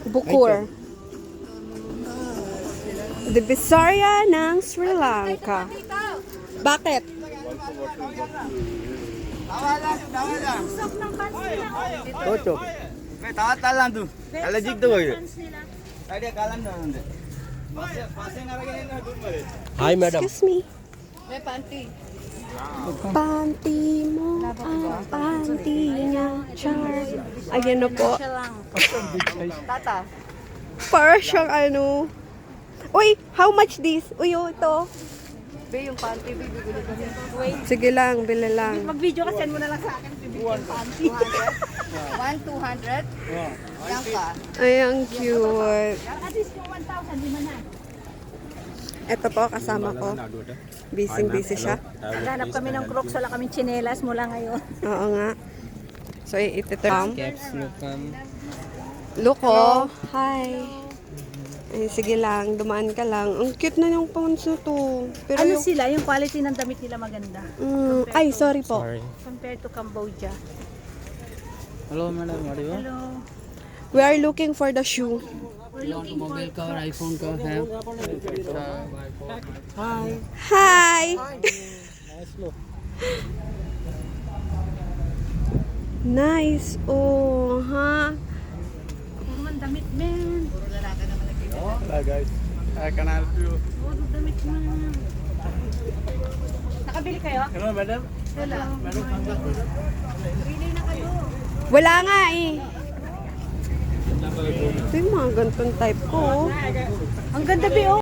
Bukur. Divisoria ng Sri Lanka. Bakit? Cocok. Tawa-tawa tuh. Allergic tuh boy. Tadi kalan tuh nanti. Pasnya ngaragain na dun bare. Hi, madam. Excuse me. Panty mo ang panty niya. Char. Ayan na po. Tata. Para siyang ano. Uy, how much this? Uy, ito. Be, yung panty, be, bibili ko rin. Wait, Sige lang, bili lang. mag-video ka, send mo na lang sa akin. Bibili yung panty. 1, 200? Yan ka. Ay, ang cute. At least yung 1,000, di man na. Ito po, kasama ko. Busy siya. Naghanap kami ng crocs, wala kaming tsinelas mula ngayon. Oo nga. So, ititam. Caps, lukam. Look, oh. Hi. Ay, sige lang, dumaan ka lang. Ang cute na yung pants na to. Pero Ano yung... sila? Yung quality ng damit nila maganda. ay, sorry po. Sorry. Compared to Cambodia. Hello, madam. What do you want? Hello. We are looking for the shoe. You want mobile cover, iPhone cover, have? Hi. Hi! Nice. Oh, ha? Puro man damit, men. Puro lalaki naman nagkita. Hi guys. I can help you. Puro damit, man. Nakabili kayo? Hello madam. Hello. Bili na kayo. Wala nga eh. Ito yung mga ganitong type ko. Oh. Ang ganda, Be, oh.